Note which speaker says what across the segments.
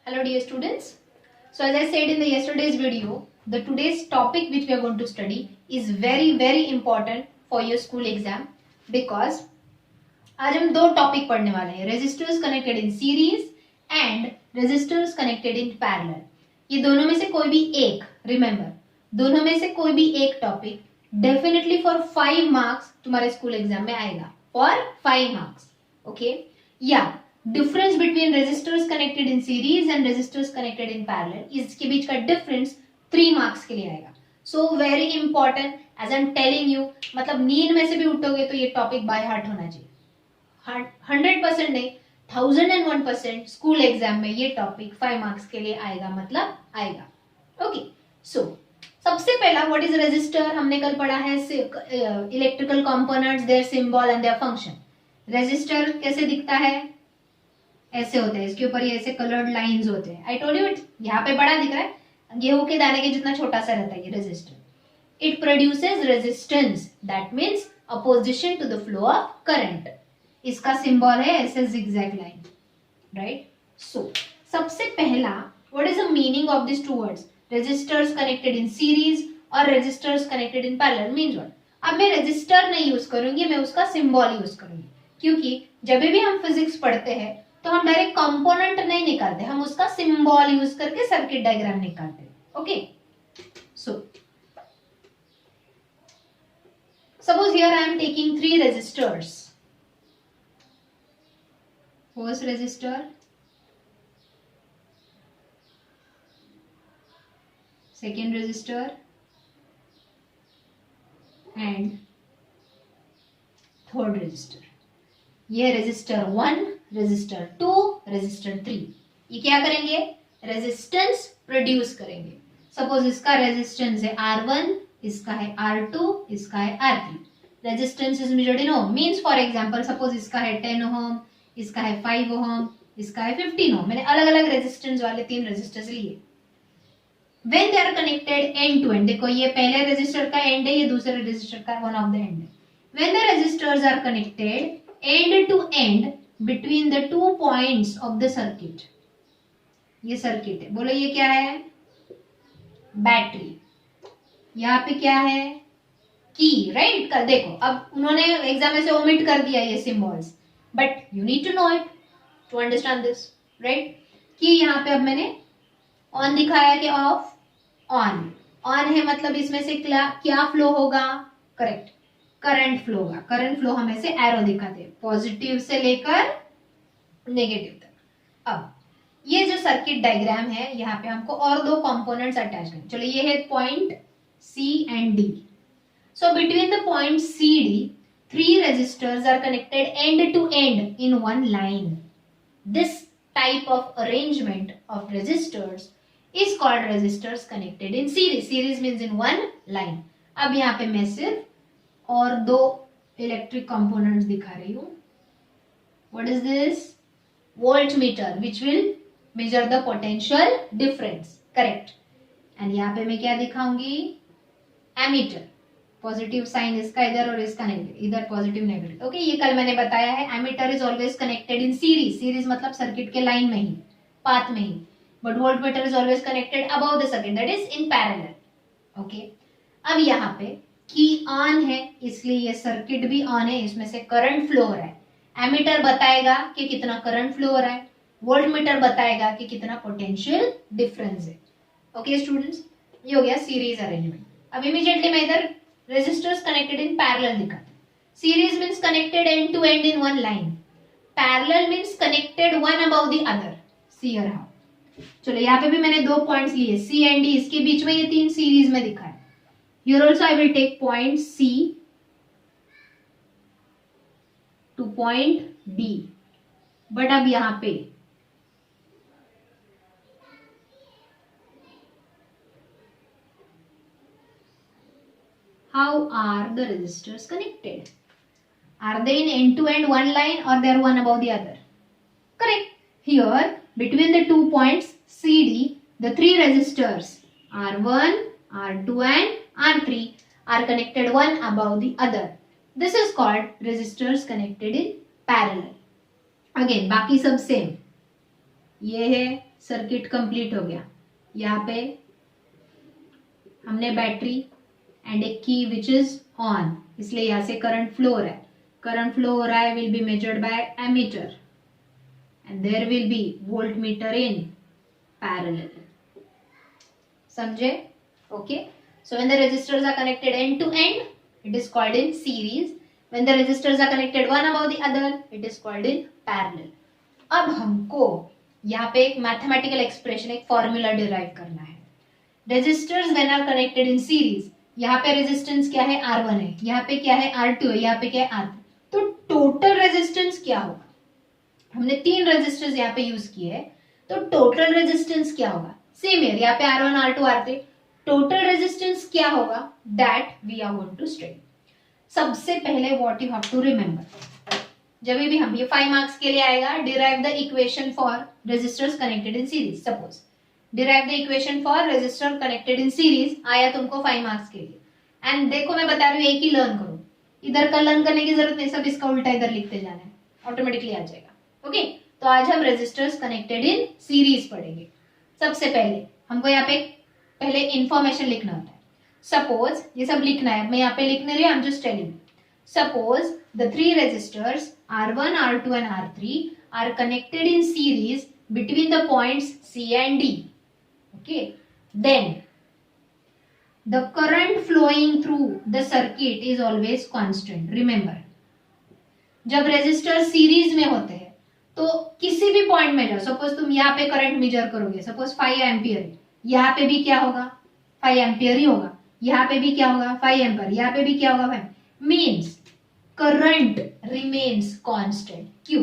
Speaker 1: Hello dear students. So as I said in the yesterday's video, the today's topic which we are going to study is very important for your school exam because आज हम दो topic पढ़ने वाले हैं, resistors connected in series and resistors connected in parallel. ये दोनों में से कोई भी एक, रिमेंबर, दोनों में से कोई भी एक टॉपिक डेफिनेटली फॉर 5 मार्क्स तुम्हारे स्कूल एग्जाम में आएगा, फॉर 5 मार्क्स। ओके, या difference between resistors connected in series and resistors connected in parallel, इसके बीच का डिफरेंस 3 मार्क्स के लिए आएगा। So very important, as I am telling you, मतलब नींद में से भी उठोगे तो ये टॉपिक बाय हार्ट होना चाहिए। 100% नहीं, 1001% स्कूल एग्जाम में ये टॉपिक 5 मार्क्स के लिए आएगा, मतलब आएगा। ओके, सो सबसे पहला व्हाट इज रेजिस्टर, हमने कल पढ़ा है electrical components, their symbol and their function. Resistor कैसे दिखता है, ऐसे होते हैं, इसके ऊपर ये ऐसे कलर्ड लाइंस होते हैं। आई टोल्ड यू इट, यहाँ पे बड़ा दिख रहा है, गेहूं के दाने के जितना छोटा सा रहता है ये resistor. It produces resistance, that means opposition to the flow of current. इसका सिंबल है ऐसे जिगजैग लाइन, राइट। सो सबसे पहला what is the meaning of this two words, resistors connected in series और resistors connected in parallel means what. अब मैं resistor नहीं use करूंगी, मैं उसका सिंबल यूज करूंगी, क्योंकि जब भी हम फिजिक्स पढ़ते हैं तो हम डायरेक्ट कंपोनेंट नहीं निकालते, हम उसका सिंबल यूज करके सर्किट डायग्राम निकालते। Okay, so suppose here I am taking 3 resistors. First resistor, second resistor and third resistor। ये रेजिस्टर 1, रेजिस्टर 2, रेजिस्टर 3, ये क्या करेंगे, रेजिस्टेंस प्रोड्यूस करेंगे। सपोज इसका रेजिस्टेंस है R1, इसका है R2, इसका है R3। Resistance is measured in ohm, means for example suppose इसका है 10 ओम, इसका है 5 ओम, इसका है 15 ओम। मैंने अलग अलग रेजिस्टेंस वाले 3 रेजिस्टर्स लिए। When they are connected end to end, देखो ये पहले रेजिस्टर का एंड है, ये दूसरे रेजिस्टर का वन ऑफ द एंड है। When the resistors are connected end to end between the 2 points of the circuit, ये सर्किट है, बोलो ये क्या है, बैटरी। यहाँ पे क्या है, की, राइट। देखो अब उन्होंने एग्जाम में से ओमिट कर दिया ये symbols, but you need to know it to understand this, right. कि यहाँ पे अब मैंने ऑन दिखाया कि ऑफ, ऑन। ऑन है मतलब इसमें से क्या फ्लो होगा, करेक्ट, करंट फ्लो होगा। करंट फ्लो हम ऐसे एरो दिखाते हैं, पॉजिटिव से लेकर नेगेटिव तक। अब ये जो सर्किट डायग्राम है, यहाँ पे हमको और 2 कंपोनेंट्स अटैच करने। चलो ये है point C and D. So between the point C D 3 resistors are connected end to end in one line. This type of arrangement of resistors is called resistors connected in series. Series means in one line. अब यहाँ पे मैं सिर्फ और 2 electric components दिखा रही हूँ। What is this? Voltmeter, which will measure the potential difference. Correct. And यहाँ पे मैं क्या दिखाऊंगी, एमीटर। पॉजिटिव साइन इसका इधर और इसका नेगेटिव, इधर पॉजिटिव नेगेटिव। ओके, ये कल मैंने बताया है। Ammeter is always connected in series, series मतलब सर्किट के लाइन में ही, पाथ में ही। But voltmeter is always connected above the circuit, that is in parallel. Okay, अब यहाँ पे की ऑन है, इसलिए ये सर्किट भी ऑन है, इसमें से करंट फ्लो हो रहा है। एमीटर बताएगा कि कितना करंट फ्लो हो रहा है, वोल्टमीटर बताएगा कि कितना पोटेंशियल डिफरेंस है। ओके स्टूडेंट्स, ये हो गया सीरीज अरेंजमेंट। अब इमीडिएटली मैं इधर resistors connected in parallel दिखाते हैं। Series means connected end to end in one line. Parallel means connected one above the other. See here how. चलो यहाँ पे भी मैंने 2 पॉइंट्स लिए, C and D, इसके बीच में ये 3 सीरीज में दिखा है। Here also I will take point C to point D. But अब यहाँ पे how are the resistors connected? Are they in end to end one line or they are one above the other? Correct. Here between the 2 points CD, the 3 resistors R1, R2 and R3 are connected one above the other. This is called resistors connected in parallel. Again बाकी सब same, ये है circuit complete हो गया। यहाँ पे हमने battery and एक की विच इज ऑन, इसलिए यहाँ से करंट फ्लो हो रहा है। करंट फ्लो हो रहा है will be measured by ammeter and there will be volt meter in parallel. समझे? Okay, so when the resistors are connected end to end, it is called in series. When the resistors are connected one above the other, it is called in parallel. अब हमको यहाँ पे एक mathematical expression, एक formula derive करना है। Resistors when are connected in series, यहाँ पे रेजिस्टेंस क्या है R1 है, यहाँ पे क्या है R2 है, यहाँ पे क्या है R3, तो टोटल रेजिस्टेंस क्या होगा? हमने 3 रेजिस्टर्स यहाँ पे यूज किए हैं, तो टोटल रेजिस्टेंस क्या होगा? सेम है, यहाँ पे R1 R2 R3, total resistance क्या होगा? That we are going to study. सबसे पहले what you have to remember, जब भी हम ये 5 मार्क्स के लिए आएगा, derive the equation for resistors connected in series. Suppose derive the equation for resistor connected in series आया तुमको 5 मार्क्स के लिए, एंड देखो मैं बता रही हूँ एक ही लर्न करो, इधर का लर्न करने की जरूरत नहीं, सब इसका उल्टा इधर लिखते जाना है, ऑटोमेटिकली आ जाएगा। ओके, तो आज हम रेजिस्टर्स कनेक्टेड इन सीरीज पढ़ेंगे। सबसे पहले हमको यहाँ पे पहले इंफॉर्मेशन लिखना होता है। सपोज ये सब लिखना है, मैं यहाँ पे लिख नहीं रही, I am just telling. Suppose the 3 resistors R1, R2 and R3 are connected in series between the points C and D. Okay, then the current flowing through the circuit is always constant. Remember, जब resistor series में होते हैं तो किसी भी point में जाओ, suppose तुम यहाँ पे करंट मेजर करोगे, सपोज 5 एम्पियर, यहाँ पे भी क्या होगा? 5 एम्पियर ही होगा, यहाँ पे भी क्या होगा? 5 एम्पियर, यहाँ पे भी क्या होगा? 5 मीन्स करंट रिमेन्स कांस्टेंट। क्यों?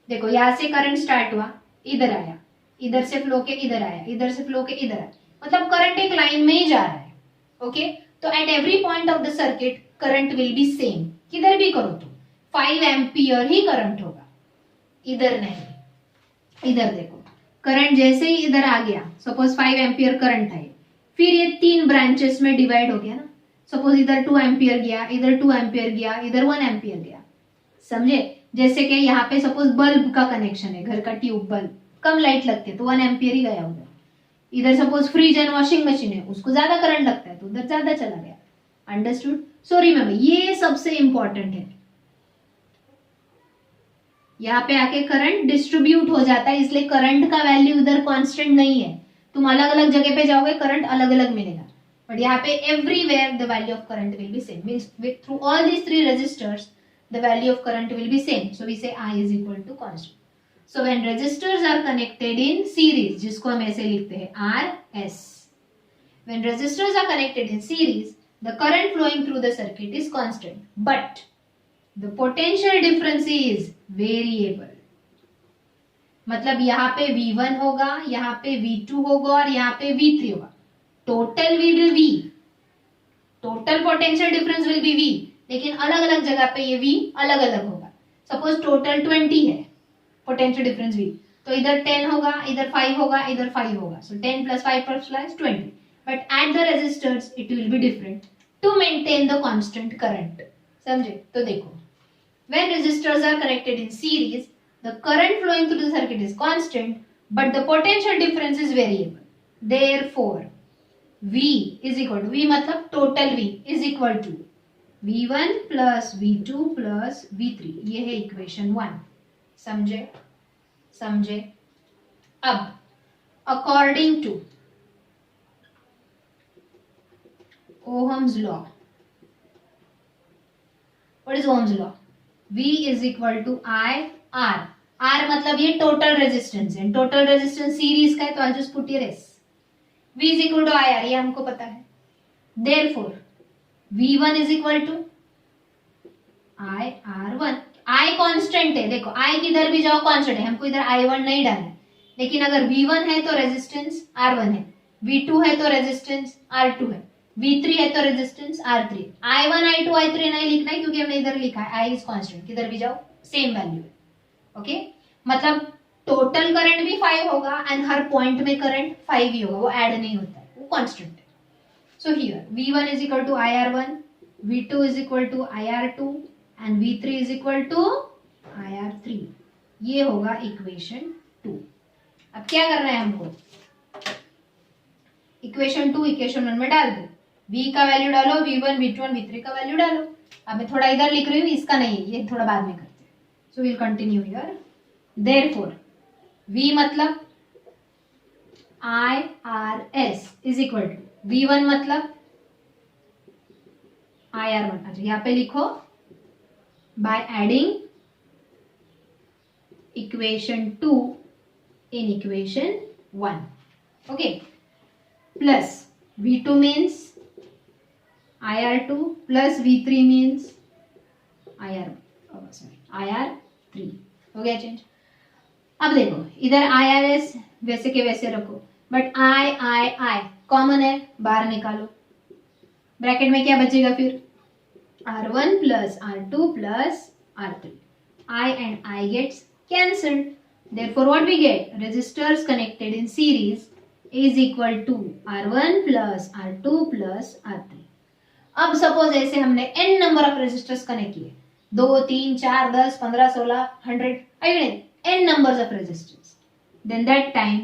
Speaker 1: देखो यहाँ से करंट स्टार्ट हुआ, इधर आया, इधर से फ्लो के इधर आया, इधर से फ्लो के इधर आया, मतलब करंट एक लाइन में ही जा रहा है। ओके, तो at every point of the circuit current will be same. किधर भी करो तो 5 एम्पियर ही करंट होगा, इधर नहीं। इधर देखो करंट जैसे ही इधर आ गया, सपोज 5 एम्पियर करंट है, फिर ये 3 ब्रांचेस में डिवाइड हो गया ना। सपोज इधर 2 एम्पियर गया, इधर 2 एम्पियर गया, इधर 1 एम्पियर गया। समझे? जैसे कि यहाँ पे सपोज बल्ब का कनेक्शन है, घर का ट्यूब बल्ब, कम लाइट लगती है तो 1 एम्पियर ही गया उधर। इधर suppose fridge and washing machine है, उसको ज्यादा करंट लगता है तो उधर ज्यादा चला गया। अंडरस्टूड? सो रिमेंबर, ये सबसे इंपॉर्टेंट है। यहाँ पे आके करंट डिस्ट्रीब्यूट हो जाता है, इसलिए करंट का वैल्यू इधर कांस्टेंट नहीं है। तुम अलग अलग जगह पे जाओगे करंट अलग अलग मिलेगा, बट यहाँ पे everywhere the value of current will be same, means through all these 3 resistors the value of current will be same, so we say I is equal to constant. So when resistors are connected in series, जिसको हम ऐसे लिखते हैं RS, when resistors are connected in series, the current flowing through the circuit is constant, but the potential difference is variable. मतलब यहाँ पे V1 होगा, यहाँ पे V2 होगा और यहाँ पे V3 होगा। Total V will V, total potential difference will be V, लेकिन अलग अलग जगह पे ये V अलग अलग होगा। सपोज टोटल 20 है पोटेंशियल डिफरेंस V, तो इधर 10 होगा, इधर 5 होगा, इधर 5 होगा, so 10 + 5 + 20, but at the resistors it will be different to maintain the constant current. समझे? तो देखो, when resistors are connected in series, the current flowing through the circuit is constant, but the potential difference is variable. Therefore V is equal to, V मतलब total V is equal to V1 plus V2 plus V3, ये है equation 1। समझे? समझे? अब according to Ohm's law, what is Ohm's law? V is equal to I R। R मतलब ये total resistance है, total resistance series का है तो I just put here S। V is equal to IR, ये हमको पता है। Therefore V1 is equal to IR1। I constant है, देखो I किधर भी जाओ कांस्टेंट है, हमको इधर I1 नहीं डालना है, लेकिन अगर V1 है तो रेजिस्टेंस R1 है, V2 है तो रेजिस्टेंस R2 है, V3 है तो resistance R3। I1 I2 I3 नहीं लिखना है क्योंकि हमने इधर लिखा है I इज कांस्टेंट, किधर भी जाओ सेम वैल्यू है। ओके, मतलब टोटल करंट भी 5 होगा एंड हर पॉइंट में करंट 5 ही होगा, वो ऐड नहीं होता है, वो कांस्टेंट है। So here V1 is equal to IR1, V2 is equal to IR2 and V3 is equal to IR3। ये होगा इक्वेशन 2। अब क्या करना है हमको, इक्वेशन 2 इक्वेशन 1 में डाल दो, v का वैल्यू डालो, v1 v2 v3 का वैल्यू डालो। अब मैं थोड़ा इधर लिख रही हूँ, इसका नहीं, ये थोड़ा बाद में करते हैं। So will continue here. Therefore v मतलब IRS is equal to v1 मतलब IR1। अच्छा यहाँ पे लिखो by adding equation 2 in equation 1, okay, plus v2 means IR2 plus v3 means IR3। हो गया चेंज। अब देखो इधर IRS वैसे के वैसे रखो, बट I कॉमन है, बाहर निकालो, ब्रैकेट में क्या बचेगा फिर, R1 plus R2 plus R3। I and I gets cancelled. Therefore what we get, resistors connected in series is equal to R1 plus R2 plus R3। अब सपोज ऐसे हमने n number of resistors connect किए, 2 3 4 10 15 16 100 n numbers of resistors, then that time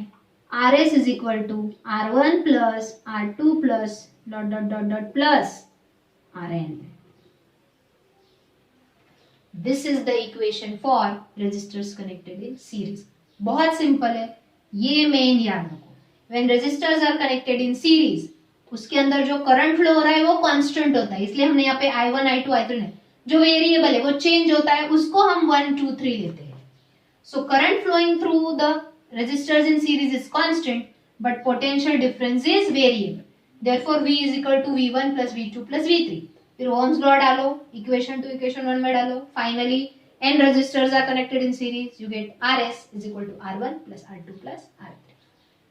Speaker 1: RS is equal to R1 plus R2 plus dot plus RN। This is the equation for resistors connected in series। बहुत simple है, ये main याद रखो। When resistors are connected in series, उसके अंदर जो current flow हो रहा है वो कांस्टेंट होता है, इसलिए हमने यहाँ पे I1 I2 I3 नहीं, जो वेरिएबल है वो चेंज होता है, उसको हम 1 2 3 लेते हैं। So current flowing through the resistors in series is constant, but potential difference is variable. Therefore V is equal to V1 plus V2 plus V3। फिर ओम्स लॉ डालो, इक्वेशन 2 इक्वेशन 1 में डालो, finally n resistors are connected in series, you get RS is equal to R1 plus R2 plus R3।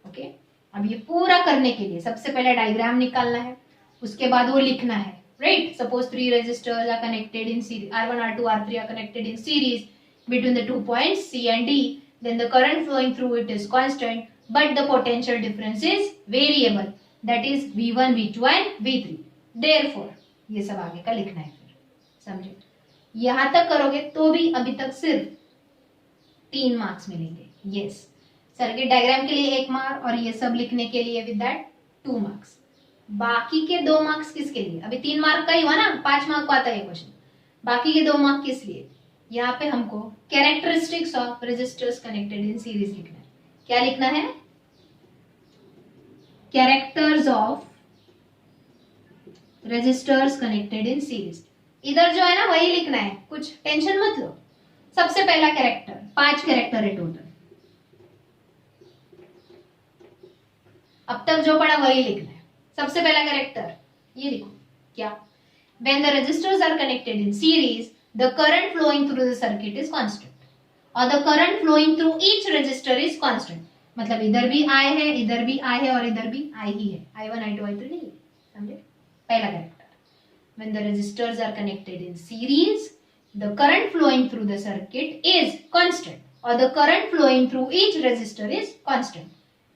Speaker 1: Okay, अब ये पूरा करने के लिए सबसे पहले डायग्राम निकालना है, उसके बाद वो लिखना है, right. Suppose 3 resistors are connected in series, R1 R2 R3 are connected in series between the 2 points C and D, then the current flowing through it is constant, but the potential difference is variable, that is V1 V2 and V3। therefore ये सब आगे का लिखना है, फिर समझे, यहां तक करोगे तो भी अभी तक सिर्फ 3 मार्क्स मिलेंगे। यस, सर्किट डायग्राम के लिए 1 मार्क और ये सब लिखने के लिए विद दैट 2 मार्क्स। बाकी के 2 मार्क्स किसके लिए, अभी 3 मार्क का ही हुआ ना, 5 मार्क का आता है क्वेश्चन, बाकी के 2 मार्क किस लिए, यहाँ पे हमको characteristics of resistors connected in series लिखना है। क्या लिखना है, characters of resistors connected in series. इधर जो है ना वही लिखना है, कुछ टेंशन मत लो। सबसे पहला कैरेक्टर, 5 कैरेक्टर है टोटल, अब तक जो पढ़ा वही लिखना है। सबसे पहला कैरेक्टर ये लिखो, क्या, when the resistors are connected in series the current flowing through the circuit is constant, or the current flowing through each resistor is constant। मतलब इधर भी I है, इधर भी I है और इधर भी I ही है, I1 I2 I3 नहीं, समझे। पहला character, when the resistors are connected in series the current flowing through the circuit is constant, or the current flowing through each resistor is constant।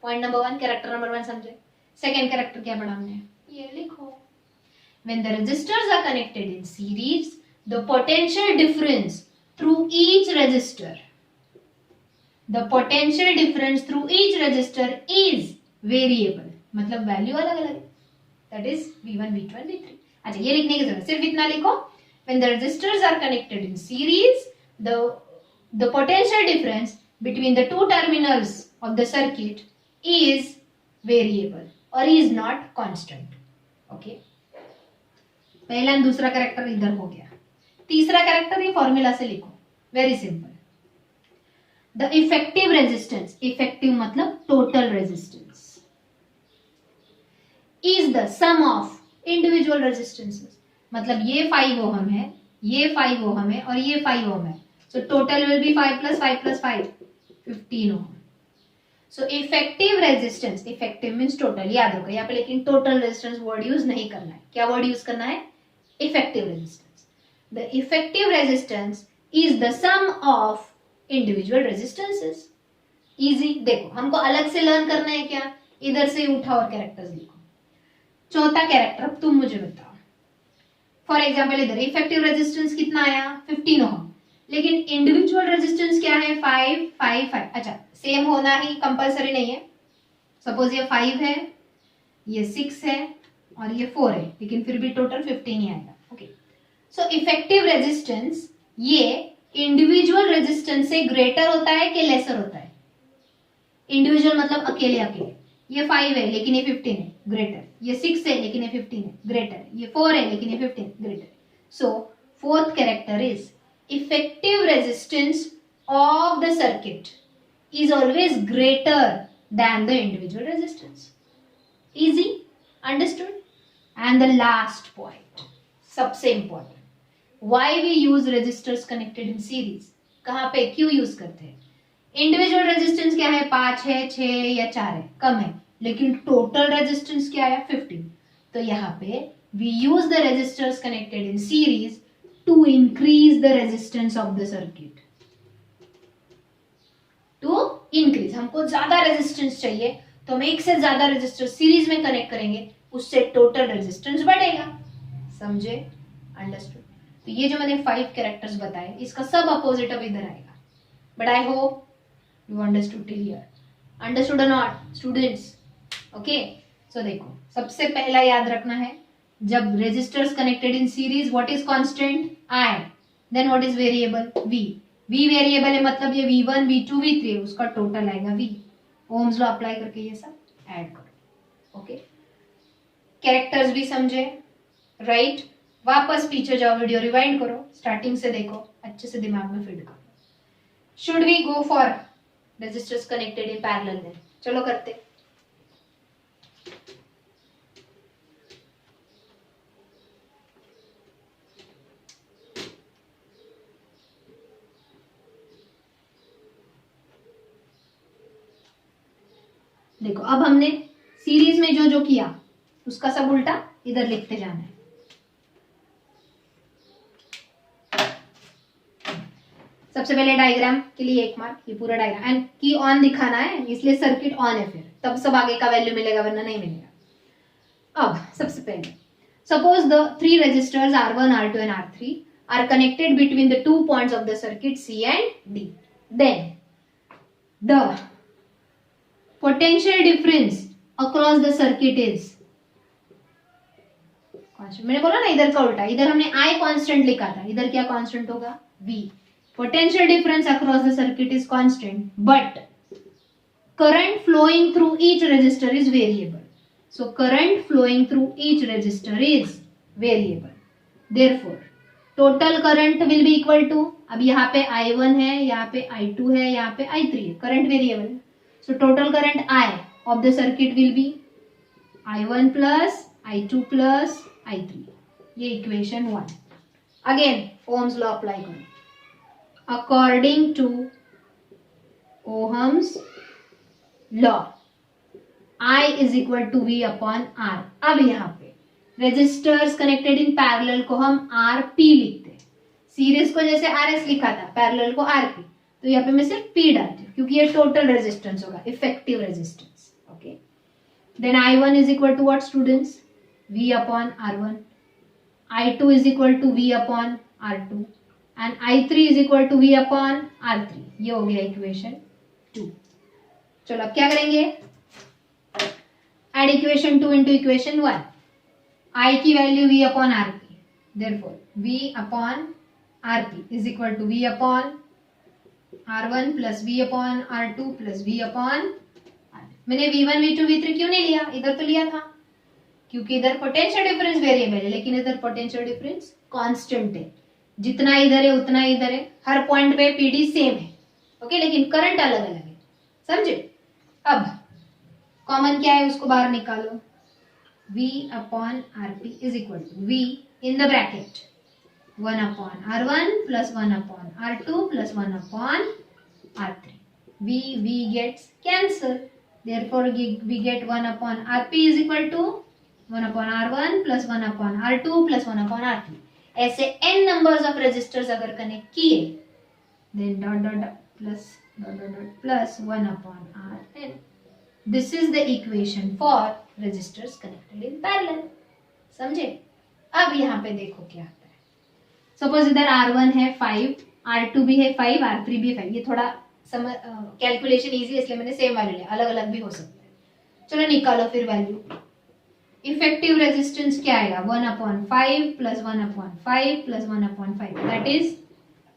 Speaker 1: Point number 1, character number 1 समझे। Second character क्या पढ़ा हमने, ये लिखो, when the resistors are connected in series the potential difference through each resistor, the potential difference through each resistor is variable, मतलब value अलग अलग है, that is V1 V2 and V3। अच्छा ये लिखने की जरूरत, सिर्फ इतना लिखो, when the resistors are connected in series the potential difference between the 2 terminals of the circuit is variable or is not constant। okay, पहला दूसरा कैरेक्टर इधर हो गया। तीसरा कैरेक्टर ये फॉर्मूला से लिखो, very simple, the effective resistance, effective मतलब total resistance, is the sum of individual resistances. मतलब ये 5 ओहम है, ये 5 ओहम है और ये 5 ओहम है, so total will be 5 + 5 + 5 15 ohm. So effective resistance, effective means total, याद रखो यहाँ पे, लेकिन टोटल रेजिस्टेंस वर्ड यूज नहीं करना है। क्या वर्ड यूज करना है, effective resistance. The effective resistance is the sum of individual resistances. Easy, देखो हमको अलग से लर्न करना है क्या, इधर से उठा और कैरेक्टर्स लिखो। चौथा कैरेक्टर तुम मुझे बताओ, फॉर एग्जाम्पल इधर इफेक्टिव रेजिस्टेंस कितना आया, 15 ओहम, लेकिन इंडिविजुअल रेजिस्टेंस क्या है, 5 5 5। अच्छा, सेम होना ही कंपलसरी नहीं है। सपोज ये 5 है, ये 6 है और ये 4 है, लेकिन फिर भी टोटल 15 ही आएगा। ओके, सो इफेक्टिव रेजिस्टेंस ये इंडिविजुअल रेजिस्टेंस से ग्रेटर होता है कि लेसर होता है? इंडिविजुअल मतलब अकेले अकेले। ये 5 है लेकिन ये 15 है, ग्रेटर। ये 6 है लेकिन ये 15 है, ग्रेटर। ये 4 है लेकिन ये 15 greater. So fourth character is effective resistance of the circuit is always greater than the individual resistance. Easy? Understood? And the last point, सबसे important, why we use resistors connected in series? कहाँ पे क्यों use करते हैं? Individual resistance क्या है, 5 है, 6 या 4 है, कम है, लेकिन टोटल रेजिस्टेंस क्या है, 15। तो यहाँ पे we use the resistors connected in series to increase the resistance of the circuit. To increase, हमको ज्यादा रेजिस्टेंस चाहिए तो हम एक से ज्यादा रेजिस्टर सीरीज में कनेक्ट करेंगे, उससे टोटल रेजिस्टेंस बढ़ेगा। समझे? अंडरस्टूड? तो ये जो मैंने 5 कैरेक्टर्स बताए, इसका सब अपोजिट अब इधर आएगा। But I hope you understood till here. Understood और नॉट स्टूडेंट्स? ओके, सो देखो, सबसे पहला याद रखना है, जब रेजिस्टर्स कनेक्टेड इन सीरीज, what is constant? I, then what is variable? V। V variable है, मतलब ये V1 V2 V3, उसका टोटल आएगा V। ओम्स लॉ अप्लाई करके ये सब ऐड करो। ओके, कैरेक्टर्स भी समझे, राइट? वापस पीछे जाओ, वीडियो रिवाइंड करो, स्टार्टिंग से देखो, अच्छे से दिमाग में फिट करो। Should we go for resistors connected in parallel में? चलो करते। देखो, अब हमने सीरीज में जो जो किया उसका सब उल्टा इधर लिखते जाना है। सबसे पहले डायग्राम के लिए 1 मार्क, ये पूरा डायग्राम, एंड की ऑन दिखाना है, इसलिए सर्किट ऑन है, फिर तब सब आगे का वैल्यू मिलेगा, वरना नहीं मिलेगा। अब सबसे पहले, suppose the 3 resistors R1 R2 and R3 are connected between the 2 points of the circuit C and D, then the potential difference across the circuit is constant। मैंने बोला ना इधर का उल्टा, इधर हमने I कांस्टेंट लिखा था, इधर क्या कांस्टेंट होगा? V। Potential difference across the circuit is constant, but current flowing through each resistor is variable. So current flowing through each resistor is variable. Therefore, total current will be equal to, अब यहाँ पे I1 है, यहाँ पे I2 है, यहाँ पे I3 है, करंट वेरिएबल है। So total current I of the circuit will be I1 plus I2 plus I3। ये equation 1। Again ohm's law apply करो। According to ohm's law, I is equal to V upon R। अब यहाँ पे resistors connected in parallel को हम RP लिखते हैं, series को जैसे RS लिखा था, पैरेलल को RP, तो यहाँ पे मैं सिर्फ P डालती हूँ क्योंकि ये टोटल रेजिस्टेंस होगा, effective resistance. Okay, then I1 is equal to what students? V upon R1। I2 is equal to V upon R2 and I3 is equal to V upon R3। ये हो गया equation 2। चलो अब क्या करेंगे? Add equation 2 into equation 1। I की value V upon RP, therefore V upon RP is equal to V upon R1 plus V upon R2 plus V upon R। मैंने V1 V2 V3 क्यों नहीं लिया? इधर तो लिया था, क्योंकि इधर पोटेंशियल डिफरेंस वेरिएबल है, लेकिन इधर पोटेंशियल डिफरेंस कांस्टेंट है। जितना इधर है उतना इधर है, हर पॉइंट पे PD सेम है। ओके, लेकिन करंट अलग अलग है। समझे? अब कॉमन क्या है उसको बाहर निकालो। V upon RP is equal to V in the bracket 1 upon R1 plus 1 upon R2 plus 1 upon R3। V gets cancel, therefore we get 1 upon RP is equal to 1 upon R1 plus 1 upon R2 plus 1 upon R3। ऐसे n numbers of resistors अगर connect किए, then dot dot dot plus dot dot dot plus 1 upon Rn। This is the equation for resistors connected in parallel। समझे? अब यहाँ पे देखो क्या, suppose इधर R1 है 5 R2 भी है 5, R3 भी है 5। ये थोड़ा कैलकुलेशन इजी है इसलिए मैंने सेम वैल्यू लिया, अलग अलग भी हो सकता है। चलो निकालो फिर वैल्यू। इफेक्टिव रेजिस्टेंस क्या आएगा, 1/5 plus 1/5 plus 1/5, that is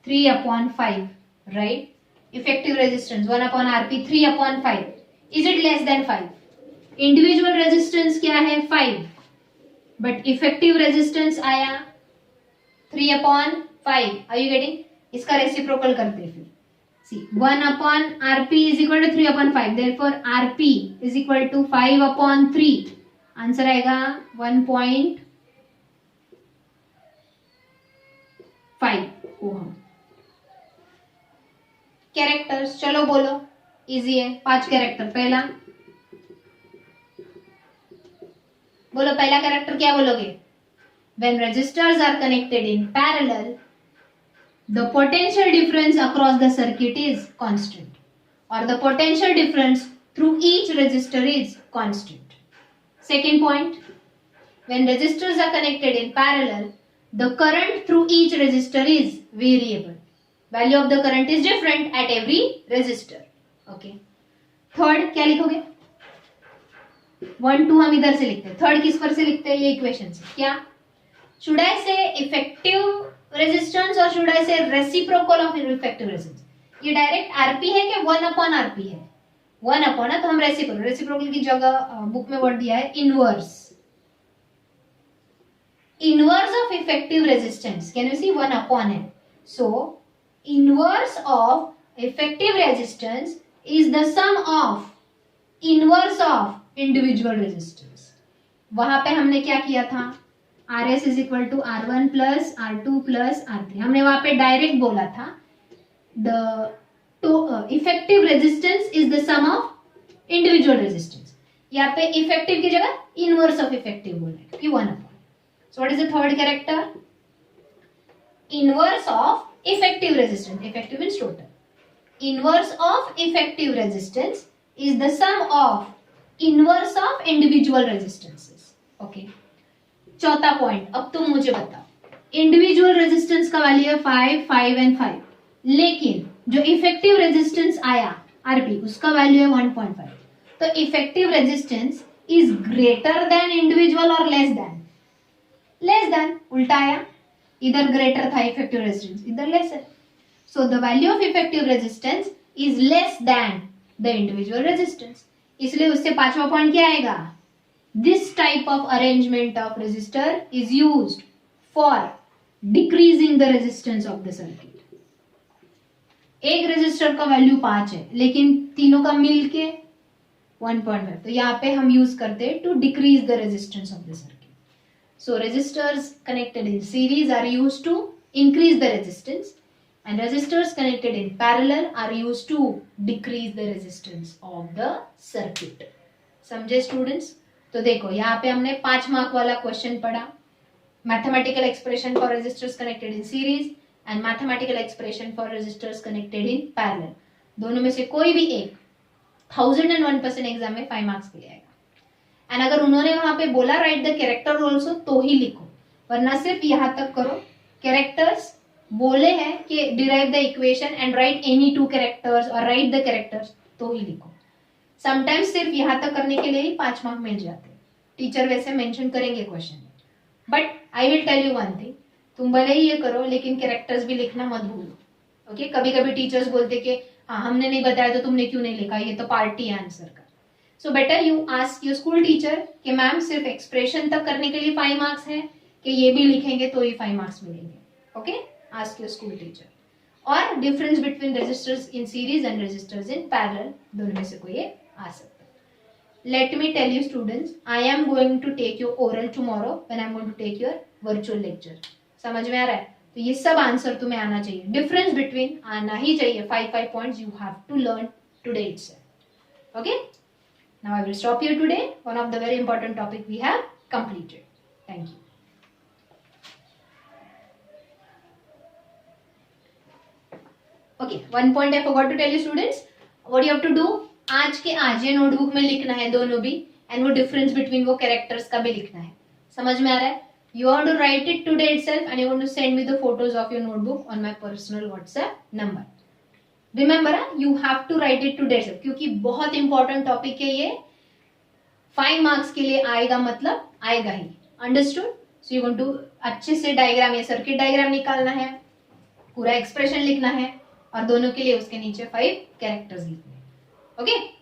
Speaker 1: 3/5, right. Effective resistance 1/RP 3/5, is it less than 5? Individual resistance क्या है 5, बट इफेक्टिव रेजिस्टेंस आया 3/5। Are you getting? इसका रेसिप्रोकल करते हैं फिर। See 1/RP is equal to 3/5, therefore RP is equal to 5/3। Answer आएगा 1.5 ओम। Characters चलो बोलो, इजी है, 5 कैरेक्टर। पहला बोलो, पहला कैरेक्टर क्या बोलोगे? When resistors are connected in parallel, the potential difference across the circuit is constant, or the potential difference through each resistor is constant. Second point, when resistors are connected in parallel, the current through each resistor is variable. Value of the current is different at every resistor. Okay. Third क्या लिखोगे? 1, 2 हम इधर से लिखते हैं, third किस पर से लिखते हैं? ये इक्वेशन से। क्या should I say effective resistance or should I say reciprocal of effective resistance? ये डायरेक्ट RP है कि 1/RP है? 1/, तो हम रेसिप्रोकल की जगह बुक में वर्ड दिया है inverse. Inverse of effective resistance can you see 1/, है। So inverse of effective resistance is the sum of inverse of individual resistance. वहां पे हमने क्या किया था? RS is equal to R1 plus R2 plus R3। हमने वहां पे डायरेक्ट बोला था the effective resistance is the sum of individual resistance. यहाँ पे इफेक्टिव की जगह इनवर्स ऑफ इफेक्टिव बोल रहे हैं क्योंकि 1/. So what is the third character? Inverse of effective resistance, effective means total. Inverse of effective resistance is the sum of inverse of individual resistances. Okay. चौथा point, अब तुम मुझे बताओ, इंडिविजुअल रेजिस्टेंस का वैल्यू है 5, 5 एंड 5, लेकिन जो effective resistance आया RP उसका वैल्यू है 1.5। तो effective resistance is greater than individual और लेस देन? Less than. उल्टा आया, इधर ग्रेटर था इफेक्टिव रेजिस्टेंस, इधर लेस है। So the value of effective resistance is less than the individual resistance, इसलिए उससे पांचवा पॉइंट क्या आएगा? This type of arrangement of resistor is used for decreasing the resistance of the circuit. एक resistor का value 5 है लेकिन तीनों का मिलके 1.5, तो यहाँ पे हम यूज करते हैं to decrease the resistance of the circuit. So resistors connected in series are used to increase the resistance and resistors connected in parallel are used to decrease the resistance of the circuit. समझे students? तो देखो यहाँ पे हमने 5 mark वाला question पढ़ा, mathematical expression for resistors connected in series and mathematical expression for resistors connected in parallel. दोनों में से कोई भी एक 1001% एग्जाम में 5 मार्क्स के लिए आएगा। एंड अगर उन्होंने वहां पे बोला राइट द कैरेक्टर ऑल्सो तो ही लिखो, वरना सिर्फ यहाँ तक करो। कैरेक्टर्स बोले हैं कि derive the equation and right any 2 characters और राइट द कैरेक्टर्स तो ही लिखो। समटाइम्स सिर्फ यहां तक करने के लिए ही 5 मार्क मिल जाते हैं। टीचर वैसे मेंशन करेंगे क्वेश्चन में, but I will tell you one thing, तुम भले ही ये करो लेकिन कैरेक्टर्स भी लिखना मत भूलो। ओके। कभी कभी टीचर्स बोलते कि हाँ हमने नहीं बताया तो तुमने क्यों नहीं लिखा, ये तो पार्टी है आंसर का। So better you ask your school teacher कि मैम सिर्फ एक्सप्रेशन तक करने के लिए 5 मार्क्स है कि ये भी लिखेंगे तो ही 5 मार्क्स मिलेंगे। Okay. Ask your school teacher. और difference between resistors in series and resistors in parallel, दोनों में से कोई एक आ सकता है। Let me tell you students, I am going to take your oral tomorrow when I am going to take your virtual lecture. समझ में आ रहा है? तो ये सब आंसर तुम्हें आना चाहिए। डिफरेंस बिटवीन आना ही चाहिए। 5 points you have to learn today itself. Okay? Now I will stop here today. One of the very important topic we have completed. Thank you. Okay, one point I forgot to tell you students. What you have to do, आज के आज ये notebook में लिखना है दोनों भी, and वो डिफरेंस बिटवीन वो कैरेक्टर्स का भी लिखना है। समझ में आ रहा है? You want to write it today itself and you want to send me the photos of your notebook on my personal WhatsApp number. Remember, you have to write it today itself क्योंकि बहुत important topic है ये. 5 marks के लिए आएगा मतलब आएगा ही. Understood? So you want to अच्छे से डायग्राम या सर्किट डायग्राम निकालना है, पूरा एक्सप्रेशन लिखना है और दोनों के लिए उसके नीचे 5 कैरेक्टर्स लिखने हैं. ओके.